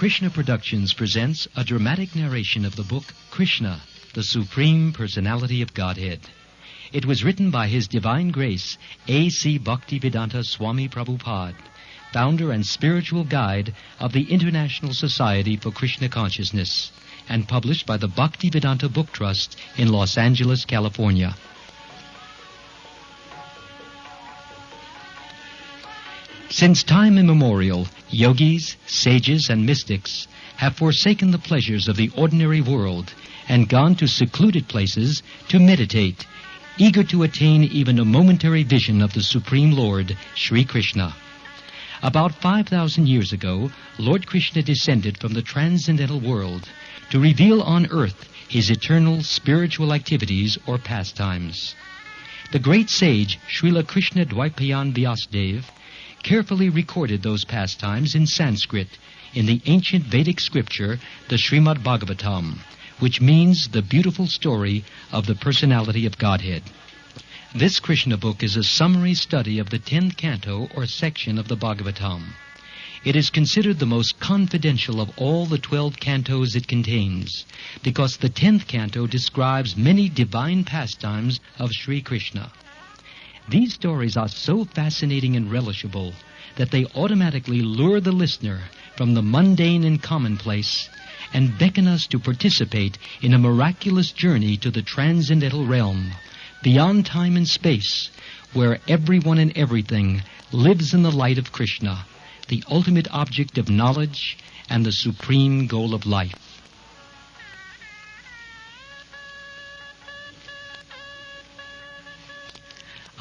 Krsna Productions presents a dramatic narration of the book Krsna, the Supreme Personality of Godhead. It was written by His Divine Grace, A.C. Bhaktivedanta Swami Prabhupada, founder and spiritual guide of the International Society for Krishna Consciousness, and published by the Bhaktivedanta Book Trust in Los Angeles, California. Since time immemorial, yogis, sages, and mystics have forsaken the pleasures of the ordinary world and gone to secluded places to meditate, eager to attain even a momentary vision of the Supreme Lord, Sri Krishna. About 5,000 years ago, Lord Krishna descended from the transcendental world to reveal on earth His eternal spiritual activities or pastimes. The great sage Srila Krishna Dvaipayan Vyasadeva carefully recorded those pastimes in Sanskrit in the ancient Vedic scripture, the Srimad Bhagavatam, which means the beautiful story of the personality of Godhead. This Krishna book is a summary study of the 10th canto or section of the Bhagavatam. It is considered the most confidential of all the 12 cantos it contains, because the 10th canto describes many divine pastimes of Sri Krishna. These stories are so fascinating and relishable that they automatically lure the listener from the mundane and commonplace and beckon us to participate in a miraculous journey to the transcendental realm, beyond time and space, where everyone and everything lives in the light of Krishna, the ultimate object of knowledge and the supreme goal of life.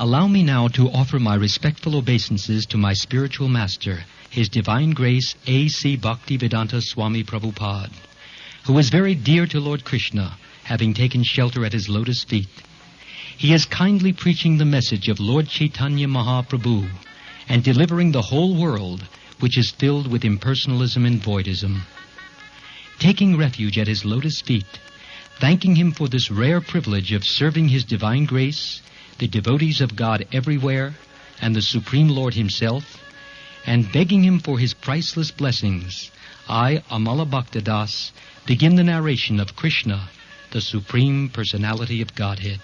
Allow me now to offer my respectful obeisances to my spiritual master, His Divine Grace A.C. Bhaktivedanta Swami Prabhupada, who is very dear to Lord Krishna, having taken shelter at his lotus feet. He is kindly preaching the message of Lord Chaitanya Mahaprabhu and delivering the whole world, which is filled with impersonalism and voidism. Taking refuge at his lotus feet, thanking him for this rare privilege of serving His Divine Grace, the devotees of God everywhere, and the Supreme Lord Himself, and begging Him for His priceless blessings, I, Amala Bhaktadas, begin the narration of Krishna, the Supreme Personality of Godhead.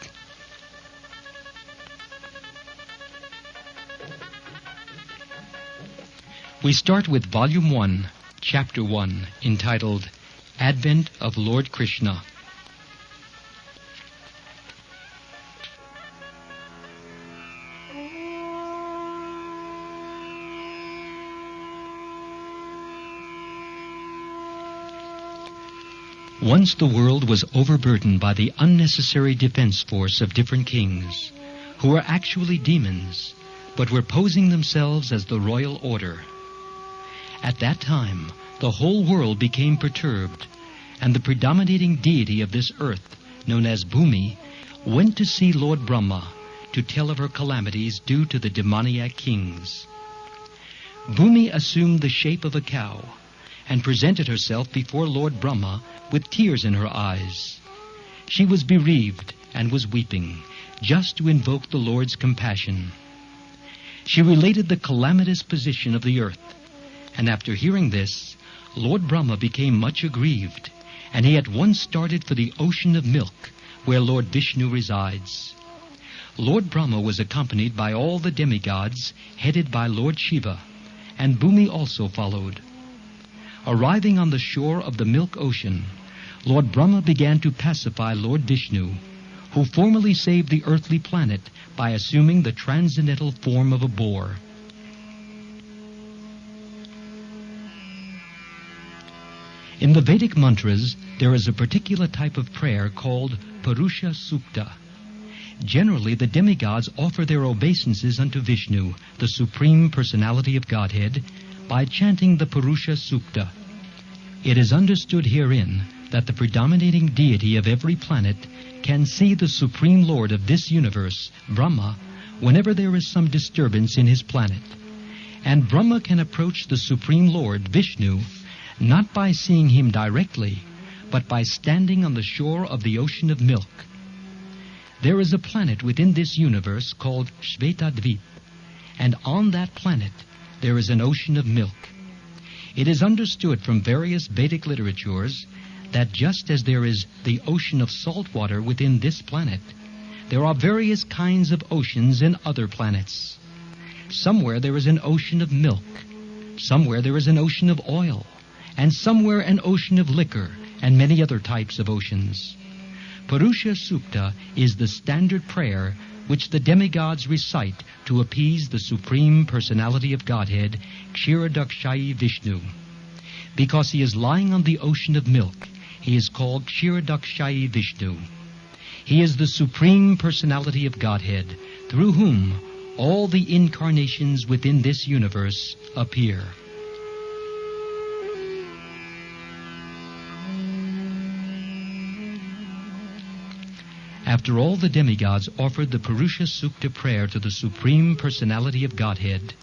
We start with Volume 1, Chapter 1, entitled Advent of Lord Krishna. Once the world was overburdened by the unnecessary defense force of different kings, who were actually demons, but were posing themselves as the royal order. At that time, the whole world became perturbed, and the predominating deity of this earth, known as Bhumi, went to see Lord Brahma to tell of her calamities due to the demoniac kings. Bhumi assumed the shape of a cow and presented herself before Lord Brahma with tears in her eyes. She was bereaved and was weeping, just to invoke the Lord's compassion. She related the calamitous position of the earth, and after hearing this, Lord Brahma became much aggrieved, and he at once started for the ocean of milk, where Lord Vishnu resides. Lord Brahma was accompanied by all the demigods, headed by Lord Shiva, and Bhumi also followed. Arriving on the shore of the milk ocean, Lord Brahma began to pacify Lord Vishnu, who formerly saved the earthly planet by assuming the transcendental form of a boar. In the Vedic mantras, there is a particular type of prayer called Purusha Sukta. Generally, the demigods offer their obeisances unto Vishnu, the Supreme Personality of Godhead, by chanting the Purusha Sukta. It is understood herein that the predominating deity of every planet can see the Supreme Lord of this universe, Brahma, whenever there is some disturbance in his planet. And Brahma can approach the Supreme Lord, Vishnu, not by seeing him directly, but by standing on the shore of the ocean of milk. There is a planet within this universe called Shvetadvip, and on that planet there is an ocean of milk. It is understood from various Vedic literatures that just as there is the ocean of salt water within this planet, there are various kinds of oceans in other planets. Somewhere there is an ocean of milk, somewhere there is an ocean of oil, and somewhere an ocean of liquor, and many other types of oceans. Purusha Sukta is the standard prayer which the demigods recite to appease the Supreme Personality of Godhead, Kshirodakshayi Vishnu. Because he is lying on the ocean of milk, he is called Kshirodakshayi Vishnu. He is the Supreme Personality of Godhead, through whom all the incarnations within this universe appear. After all the demigods offered the Purusha Sukta prayer to the Supreme Personality of Godhead,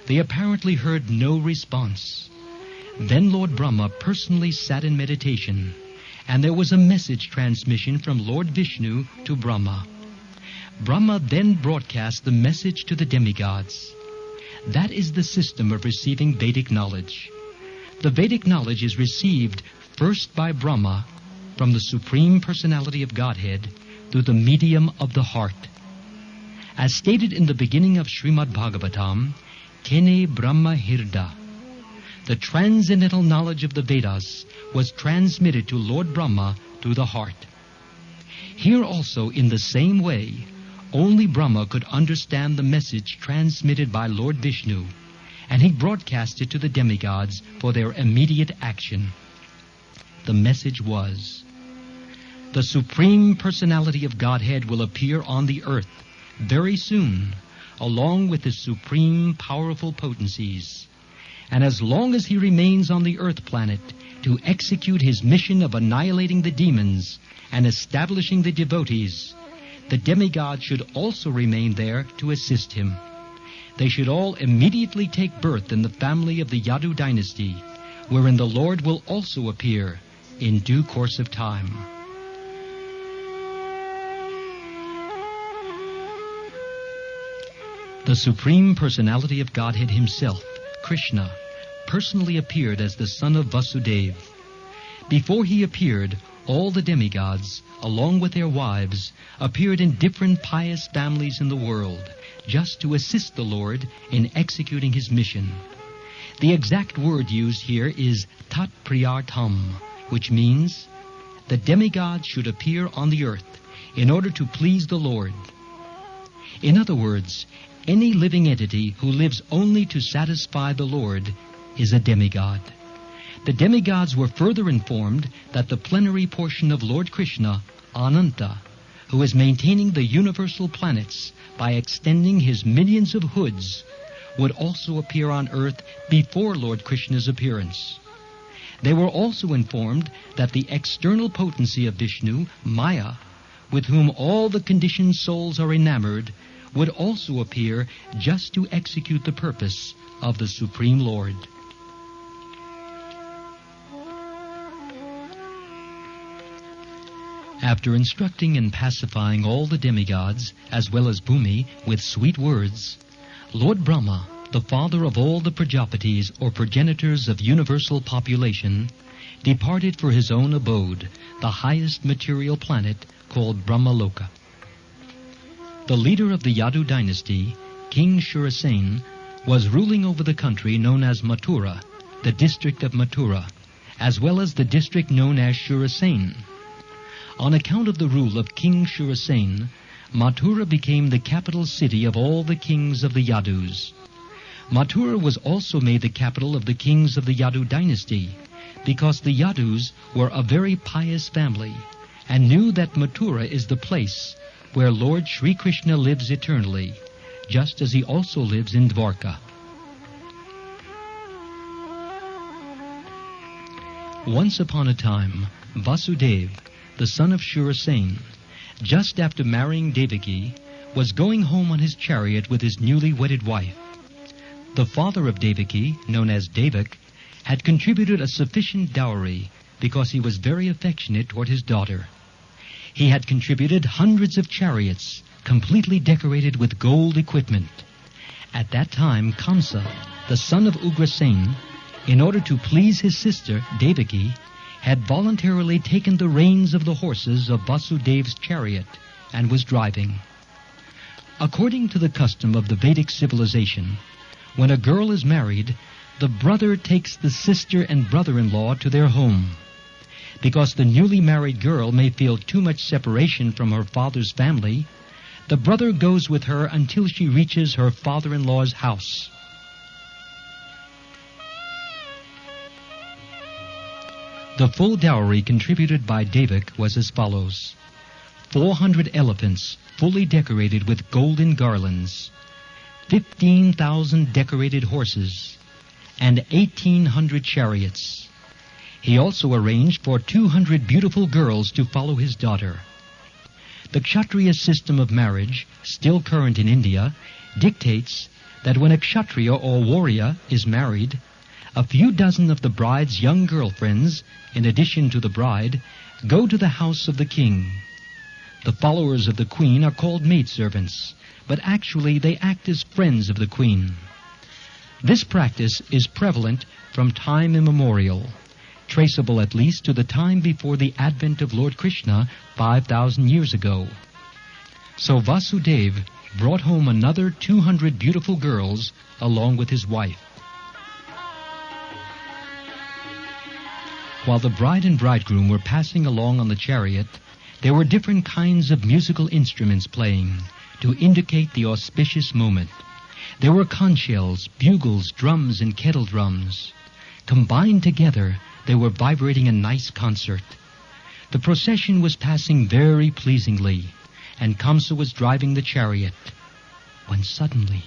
they apparently heard no response. Then Lord Brahma personally sat in meditation, and there was a message transmission from Lord Vishnu to Brahma. Brahma then broadcast the message to the demigods. That is the system of receiving Vedic knowledge. The Vedic knowledge is received first by Brahma from the Supreme Personality of Godhead through the medium of the heart. As stated in the beginning of Srimad Bhagavatam, Tene Brahma Hirda, the transcendental knowledge of the Vedas was transmitted to Lord Brahma through the heart. Here also, in the same way, only Brahma could understand the message transmitted by Lord Vishnu, and he broadcast it to the demigods for their immediate action. The message was, the Supreme Personality of Godhead will appear on the earth very soon, along with his supreme powerful potencies. And as long as he remains on the earth planet to execute his mission of annihilating the demons and establishing the devotees, the demigods should also remain there to assist him. They should all immediately take birth in the family of the Yadu dynasty, wherein the Lord will also appear in due course of time. The Supreme Personality of Godhead himself, Krsna, personally appeared as the son of Vasudeva. Before he appeared, all the demigods, along with their wives, appeared in different pious families in the world, just to assist the Lord in executing his mission. The exact word used here is Tat Priyartham, which means the demigods should appear on the earth in order to please the Lord. In other words, any living entity who lives only to satisfy the Lord is a demigod. The demigods were further informed that the plenary portion of Lord Krishna, Ananta, who is maintaining the universal planets by extending his millions of hoods, would also appear on earth before Lord Krishna's appearance. They were also informed that the external potency of Vishnu, Maya, with whom all the conditioned souls are enamored, would also appear just to execute the purpose of the Supreme Lord. After instructing and pacifying all the demigods, as well as Bhumi, with sweet words, Lord Brahma, the father of all the Prajapatis or progenitors of universal population, departed for his own abode, the highest material planet called Brahmaloka. The leader of the Yadu dynasty, King Shurasen, was ruling over the country known as Mathura, the district of Mathura, as well as the district known as Shurasen. On account of the rule of King Shurasen, Mathura became the capital city of all the kings of the Yadus. Mathura was also made the capital of the kings of the Yadu dynasty, because the Yadus were a very pious family, and knew that Mathura is the place where Lord Sri Krishna lives eternally, just as he also lives in Dwarka. Once upon a time, Vasudeva, the son of Shurasen, just after marrying Devaki, was going home on his chariot with his newly wedded wife. The father of Devaki, known as Devak, had contributed a sufficient dowry because he was very affectionate toward his daughter. He had contributed hundreds of chariots, completely decorated with gold equipment. At that time, Kamsa, the son of Ugrasen, in order to please his sister, Devaki, had voluntarily taken the reins of the horses of Vasudev's chariot and was driving. According to the custom of the Vedic civilization, when a girl is married, the brother takes the sister and brother-in-law to their home. Because the newly married girl may feel too much separation from her father's family, the brother goes with her until she reaches her father-in-law's house. The full dowry contributed by Devak was as follows: 400 elephants fully decorated with golden garlands, 15,000 decorated horses, and 1,800 chariots. He also arranged for 200 beautiful girls to follow his daughter. The Kshatriya system of marriage, still current in India, dictates that when a Kshatriya or warrior is married, a few dozen of the bride's young girlfriends, in addition to the bride, go to the house of the king. The followers of the queen are called maidservants, but actually they act as friends of the queen. This practice is prevalent from time immemorial, traceable at least to the time before the advent of Lord Krishna 5,000 years ago. So Vasudeva brought home another 200 beautiful girls along with his wife. While the bride and bridegroom were passing along on the chariot, there were different kinds of musical instruments playing to indicate the auspicious moment. There were conch shells, bugles, drums, and kettle drums. Combined together, they were vibrating a nice concert. The procession was passing very pleasingly, and Kamsa was driving the chariot, when suddenly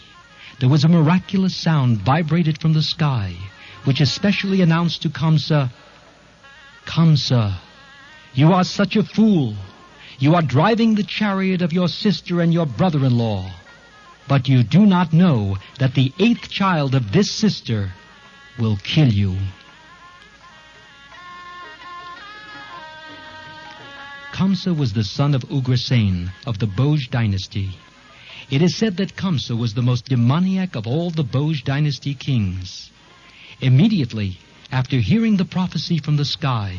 there was a miraculous sound vibrated from the sky, which especially announced to Kamsa, "Kamsa, you are such a fool. You are driving the chariot of your sister and your brother-in-law. But you do not know that the 8th child of this sister will kill you." Kamsa was the son of Ugrasen of the Boj dynasty. It is said that Kamsa was the most demoniac of all the Boj dynasty kings. Immediately after hearing the prophecy from the sky,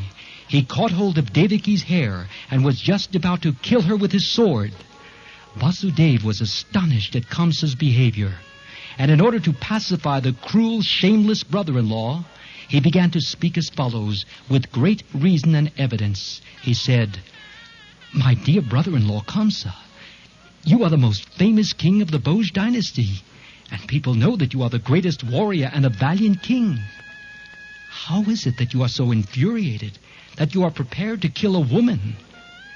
he caught hold of Devaki's hair and was just about to kill her with his sword. Vasudeva was astonished at Kamsa's behavior, and in order to pacify the cruel, shameless brother-in-law, he began to speak as follows, with great reason and evidence. He said, "My dear brother-in-law Kamsa, you are the most famous king of the Boj dynasty, and people know that you are the greatest warrior and a valiant king. How is it that you are so infuriated that you are prepared to kill a woman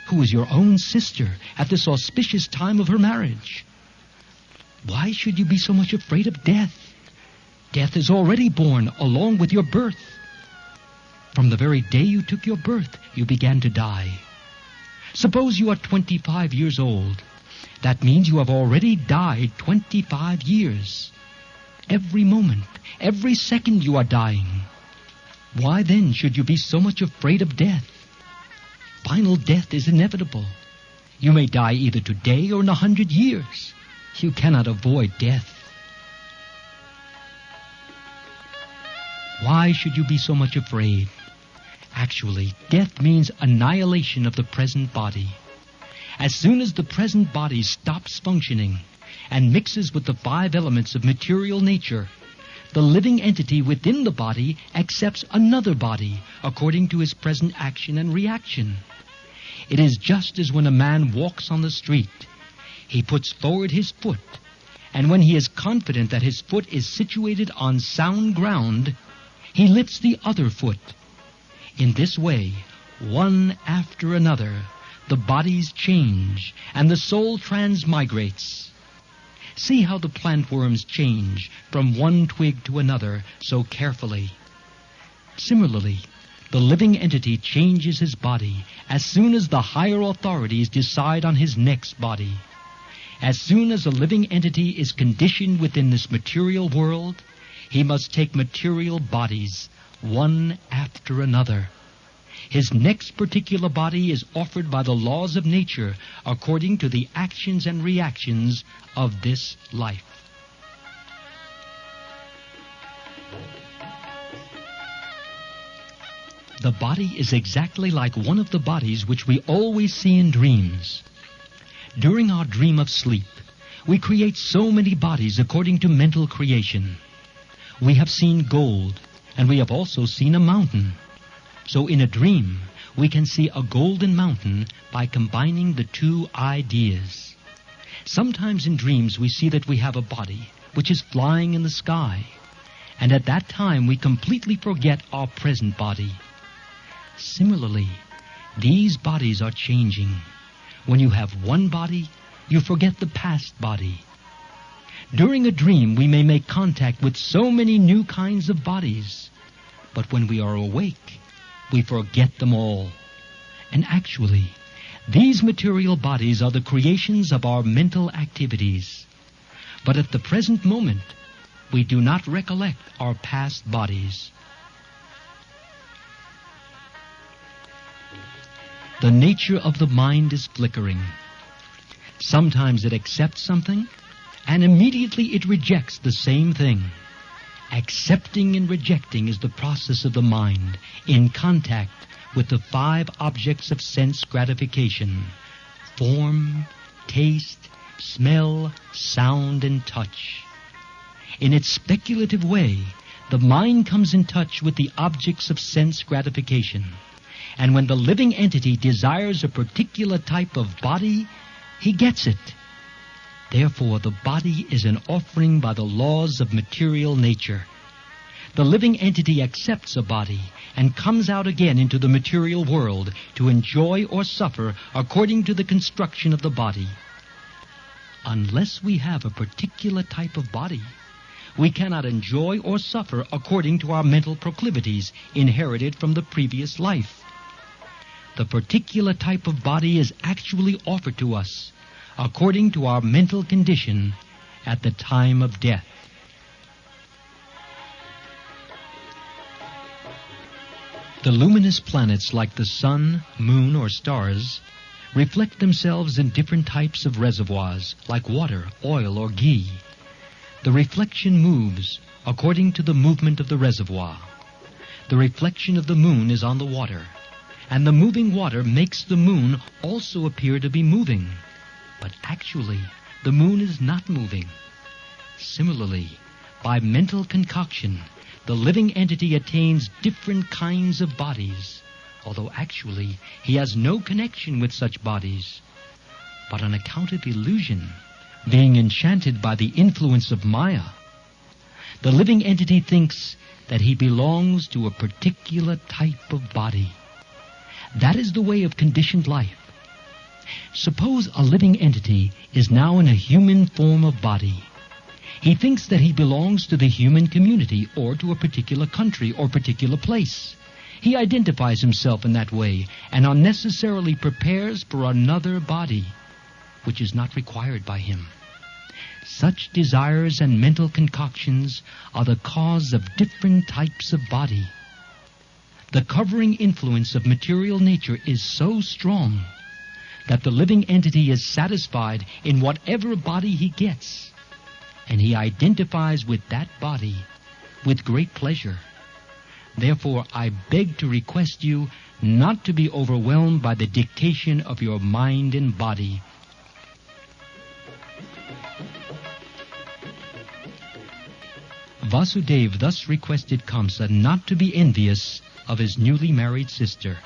who is your own sister at this auspicious time of her marriage? Why should you be so much afraid of death? Death is already born along with your birth. From the very day you took your birth, you began to die. Suppose you are 25 years old. That means you have already died 25 years. Every moment, every second you are dying. Why then should you be so much afraid of death? Final death is inevitable. You may die either today or in 100 years. You cannot avoid death. Why should you be so much afraid? Actually, death means annihilation of the present body. As soon as the present body stops functioning and mixes with the 5 elements of material nature, the living entity within the body accepts another body according to his present action and reaction. It is just as when a man walks on the street. He puts forward his foot, and when he is confident that his foot is situated on sound ground, he lifts the other foot. In this way, one after another, the bodies change and the soul transmigrates. See how the plant worms change from one twig to another so carefully. Similarly, the living entity changes his body as soon as the higher authorities decide on his next body. As soon as a living entity is conditioned within this material world, he must take material bodies, one after another. His next particular body is offered by the laws of nature according to the actions and reactions of this life. The body is exactly like one of the bodies which we always see in dreams. During our dream of sleep, we create so many bodies according to mental creation. We have seen gold, and we have also seen a mountain. So in a dream, we can see a golden mountain by combining the two ideas. Sometimes in dreams we see that we have a body which is flying in the sky, and at that time we completely forget our present body. Similarly, these bodies are changing. When you have one body, you forget the past body. During a dream, we may make contact with so many new kinds of bodies, but when we are awake, we forget them all. And actually, these material bodies are the creations of our mental activities. But at the present moment, we do not recollect our past bodies. The nature of the mind is flickering. Sometimes it accepts something, and immediately it rejects the same thing. Accepting and rejecting is the process of the mind in contact with the 5 objects of sense gratification: form, taste, smell, sound, and touch. In its speculative way, the mind comes in touch with the objects of sense gratification. And when the living entity desires a particular type of body, he gets it. Therefore, the body is an offering by the laws of material nature. The living entity accepts a body and comes out again into the material world to enjoy or suffer according to the construction of the body. Unless we have a particular type of body, we cannot enjoy or suffer according to our mental proclivities inherited from the previous life. The particular type of body is actually offered to us according to our mental condition at the time of death. The luminous planets like the sun, moon, or stars reflect themselves in different types of reservoirs like water, oil, or ghee. The reflection moves according to the movement of the reservoir. The reflection of the moon is on the water, and the moving water makes the moon also appear to be moving. But actually, the moon is not moving. Similarly, by mental concoction, the living entity attains different kinds of bodies, although actually he has no connection with such bodies. But on account of illusion, being enchanted by the influence of Maya, the living entity thinks that he belongs to a particular type of body. That is the way of conditioned life. Suppose a living entity is now in a human form of body. He thinks that he belongs to the human community or to a particular country or particular place. He identifies himself in that way and unnecessarily prepares for another body, which is not required by him. Such desires and mental concoctions are the cause of different types of body. The covering influence of material nature is so strong that the living entity is satisfied in whatever body he gets, and he identifies with that body with great pleasure. Therefore, I beg to request you not to be overwhelmed by the dictation of your mind and body. Vasudeva thus requested Kamsa not to be envious of his newly married sister.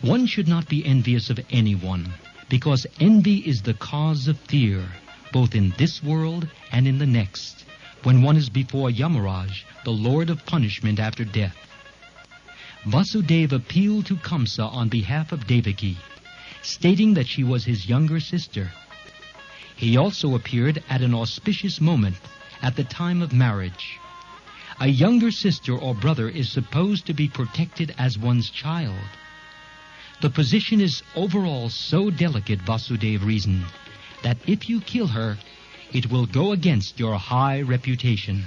One should not be envious of anyone, because envy is the cause of fear, both in this world and in the next, when one is before Yamaraj, the Lord of punishment after death. Vasudeva appealed to Kamsa on behalf of Devaki, stating that she was his younger sister. He also appeared at an auspicious moment at the time of marriage. A younger sister or brother is supposed to be protected as one's child. The position is overall so delicate, Vasudeva reasoned, that if you kill her, it will go against your high reputation.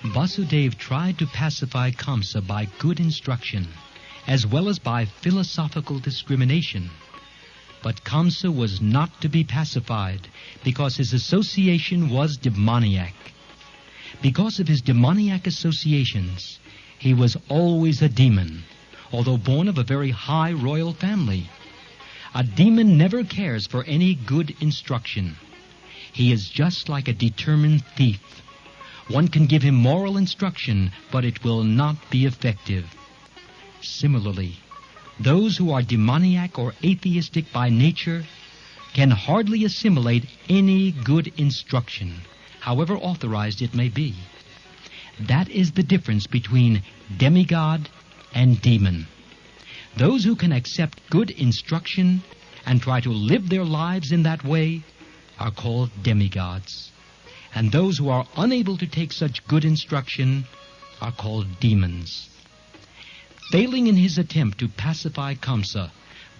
Vasudeva tried to pacify Kamsa by good instruction, as well as by philosophical discrimination. But Kamsa was not to be pacified, because his association was demoniac. Because of his demoniac associations, he was always a demon, although born of a very high royal family. A demon never cares for any good instruction. He is just like a determined thief. One can give him moral instruction, but it will not be effective. Similarly, those who are demoniac or atheistic by nature can hardly assimilate any good instruction, however authorized it may be. That is the difference between demigod and demon. Those who can accept good instruction and try to live their lives in that way are called demigods. And those who are unable to take such good instruction are called demons. Failing in his attempt to pacify Kamsa,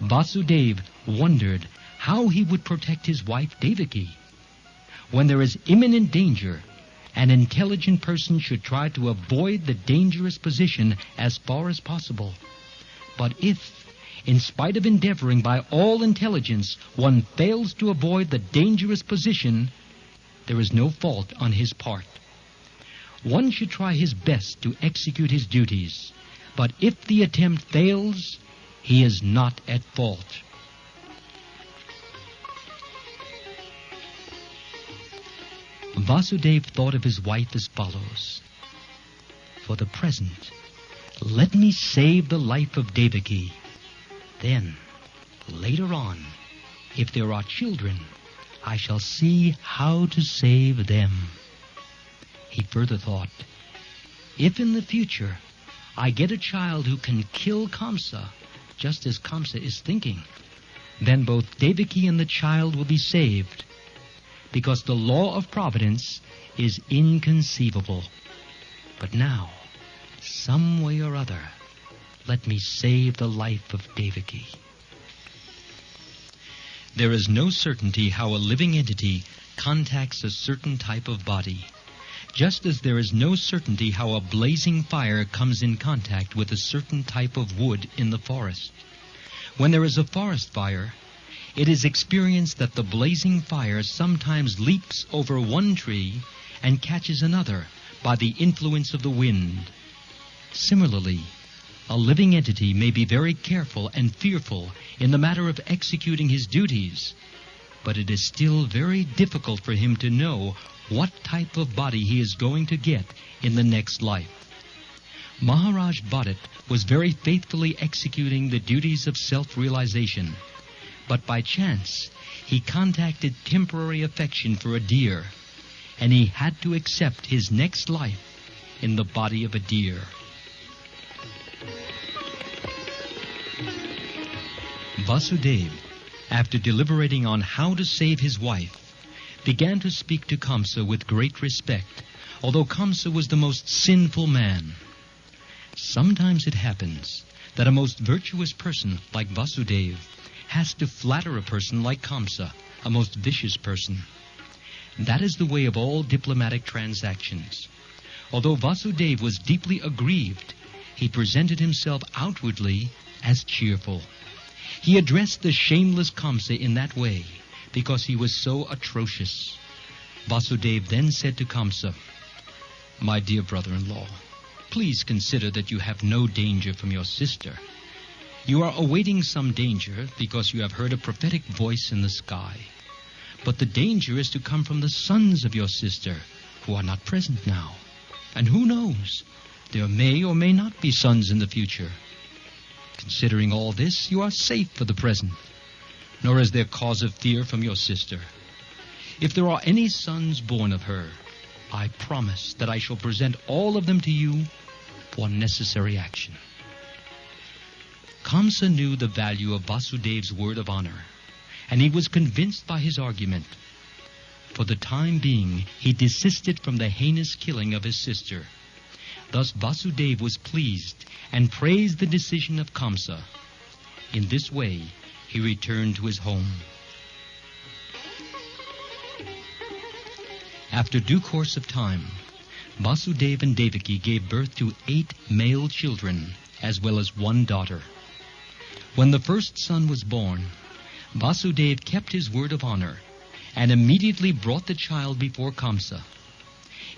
Vasudeva wondered how he would protect his wife Devaki. When there is imminent danger, an intelligent person should try to avoid the dangerous position as far as possible. But if, in spite of endeavoring by all intelligence, one fails to avoid the dangerous position, there is no fault on his part. One should try his best to execute his duties, but if the attempt fails, he is not at fault. Vasudeva thought of his wife as follows: "For the present, let me save the life of Devaki. Then, later on, if there are children, I shall see how to save them." He further thought, "If in the future I get a child who can kill Kamsa, just as Kamsa is thinking, then both Devaki and the child will be saved, because the law of providence is inconceivable. But now, some way or other, let me save the life of Devaki." There is no certainty how a living entity contacts a certain type of body, just as there is no certainty how a blazing fire comes in contact with a certain type of wood in the forest. When there is a forest fire, it is experienced that the blazing fire sometimes leaps over one tree and catches another by the influence of the wind. Similarly, a living entity may be very careful and fearful in the matter of executing his duties, but it is still very difficult for him to know what type of body he is going to get in the next life. Maharaj Bharat was very faithfully executing the duties of self-realization, but by chance he contacted temporary affection for a deer, and he had to accept his next life in the body of a deer. Vasudeva, after deliberating on how to save his wife, began to speak to Kamsa with great respect, although Kamsa was the most sinful man. Sometimes it happens that a most virtuous person like Vasudeva has to flatter a person like Kamsa, a most vicious person. That is the way of all diplomatic transactions. Although Vasudeva was deeply aggrieved, he presented himself outwardly as cheerful. He addressed the shameless Kamsa in that way because he was so atrocious. Vasudeva then said to Kamsa, "My dear brother-in-law, please consider that you have no danger from your sister. You are awaiting some danger because you have heard a prophetic voice in the sky. But the danger is to come from the sons of your sister, who are not present now. And who knows, there may or may not be sons in the future. Considering all this, you are safe for the present, nor is there cause of fear from your sister. If there are any sons born of her, I promise that I shall present all of them to you for necessary action." Kamsa knew the value of Vasudeva's word of honor, and he was convinced by his argument. For the time being, he desisted from the heinous killing of his sister. Thus Vasudeva was pleased and praised the decision of Kamsa. In this way, he returned to his home. After due course of time, Vasudeva and Devaki gave birth to 8 male children, as well as 1 daughter. When the first son was born, Vasudeva kept his word of honor and immediately brought the child before Kamsa.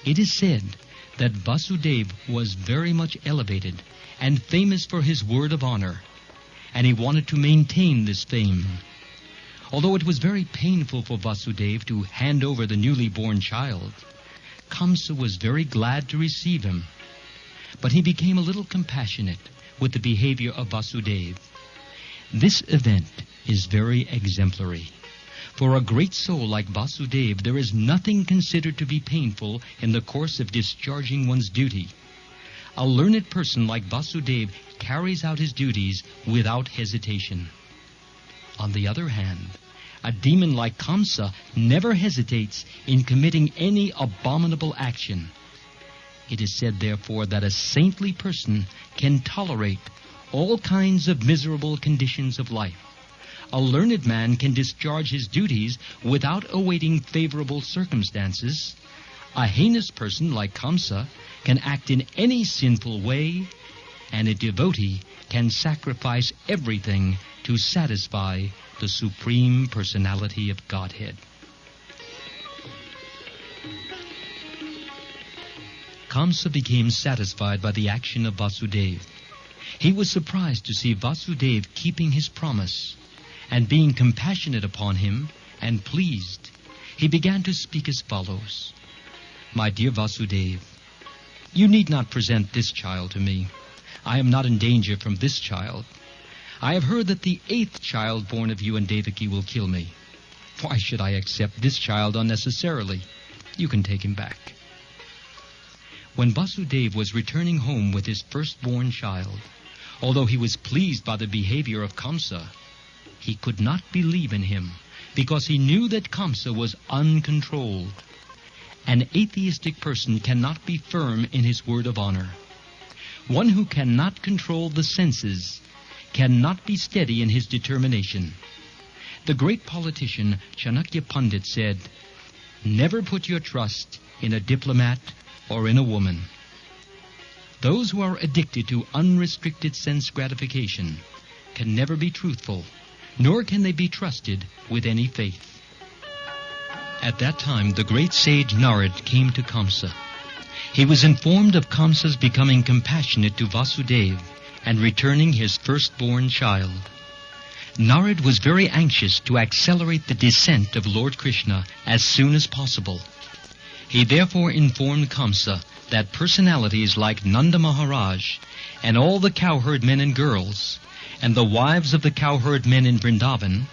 It is said that Vasudeva was very much elevated and famous for his word of honor, and he wanted to maintain this fame. Although it was very painful for Vasudeva to hand over the newly born child, Kamsa was very glad to receive him. But he became a little compassionate with the behavior of Vasudeva. This event is very exemplary. For a great soul like Vasudeva, there is nothing considered to be painful in the course of discharging one's duty. A learned person like Vasudeva carries out his duties without hesitation. On the other hand, a demon like Kamsa never hesitates in committing any abominable action. It is said, therefore, that a saintly person can tolerate all kinds of miserable conditions of life. A learned man can discharge his duties without awaiting favorable circumstances. A heinous person like Kamsa can act in any sinful way, and a devotee can sacrifice everything to satisfy the Supreme Personality of Godhead. Kamsa became satisfied by the action of Vasudeva. He was surprised to see Vasudeva keeping his promise, and being compassionate upon him and pleased, he began to speak as follows. My dear Vasudeva, you need not present this child to me. I am not in danger from this child. I have heard that the 8th child born of you and Devaki will kill me. Why should I accept this child unnecessarily? You can take him back. When Vasudeva was returning home with his firstborn child, although he was pleased by the behavior of Kamsa, he could not believe in him because he knew that Kamsa was uncontrolled. An atheistic person cannot be firm in his word of honor. One who cannot control the senses cannot be steady in his determination. The great politician Chanakya Pandit said, "Never put your trust in a diplomat or in a woman." Those who are addicted to unrestricted sense gratification can never be truthful, nor can they be trusted with any faith. At that time, the great sage Narad came to Kamsa. He was informed of Kamsa's becoming compassionate to Vasudeva and returning his firstborn child. Narad was very anxious to accelerate the descent of Lord Krishna as soon as possible. He therefore informed Kamsa that personalities like Nanda Maharaj and all the cowherd men and girls and the wives of the cowherd men in Vrindavan,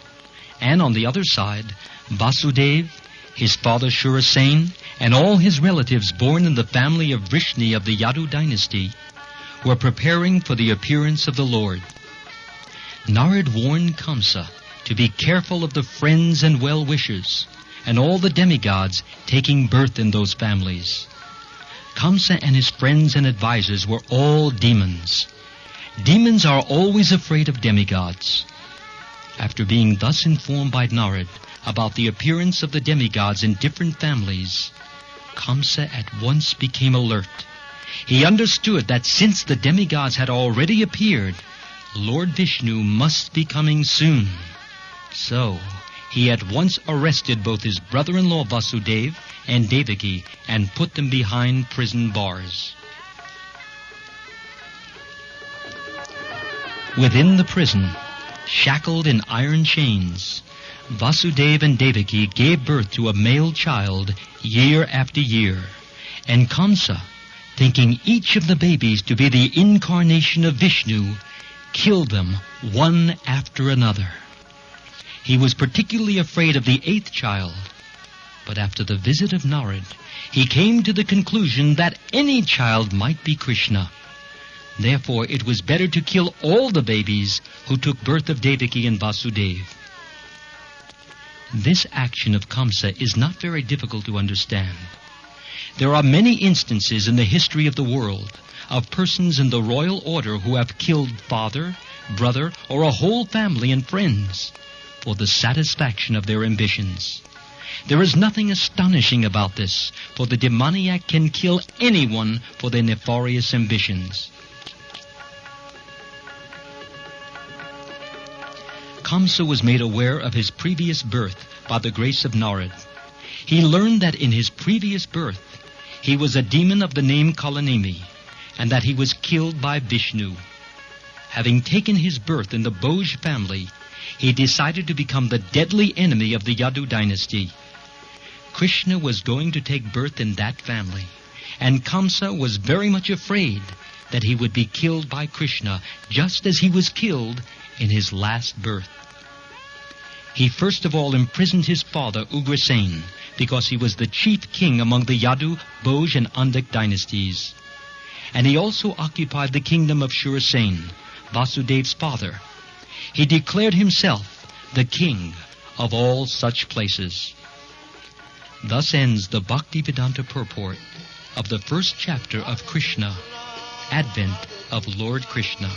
and on the other side, Vasudeva, his father Shurasen, and all his relatives born in the family of Vrishni of the Yadu dynasty, were preparing for the appearance of the Lord. Narad warned Kamsa to be careful of the friends and well-wishers and all the demigods taking birth in those families. Kamsa and his friends and advisors were all demons. Demons are always afraid of demigods. After being thus informed by Narad about the appearance of the demigods in different families, Kamsa at once became alert. He understood that since the demigods had already appeared, Lord Vishnu must be coming soon. So he at once arrested both his brother-in-law Vasudeva and Devaki and put them behind prison bars. Within the prison, shackled in iron chains, Vasudeva and Devaki gave birth to a male child year after year, and Kamsa, thinking each of the babies to be the incarnation of Vishnu, killed them one after another. He was particularly afraid of the 8th child, but after the visit of Narad, he came to the conclusion that any child might be Krishna. Therefore, it was better to kill all the babies who took birth of Devaki and Vasudeva. This action of Kamsa is not very difficult to understand. There are many instances in the history of the world of persons in the royal order who have killed father, brother, or a whole family and friends for the satisfaction of their ambitions. There is nothing astonishing about this, for the demoniac can kill anyone for their nefarious ambitions. Kamsa was made aware of his previous birth by the grace of Narad. He learned that in his previous birth he was a demon of the name Kalanemi, and that he was killed by Vishnu. Having taken his birth in the Boj family, he decided to become the deadly enemy of the Yadu dynasty. Krishna was going to take birth in that family, and Kamsa was very much afraid that he would be killed by Krishna, just as he was killed in his last birth. He first of all imprisoned his father, Ugrasen, because he was the chief king among the Yadu, Boj, and Andak dynasties. And he also occupied the kingdom of Shurasen, Vasudev's father. He declared himself the king of all such places. Thus ends the Bhaktivedanta purport of the first chapter of Krishna, Advent of Lord Krishna.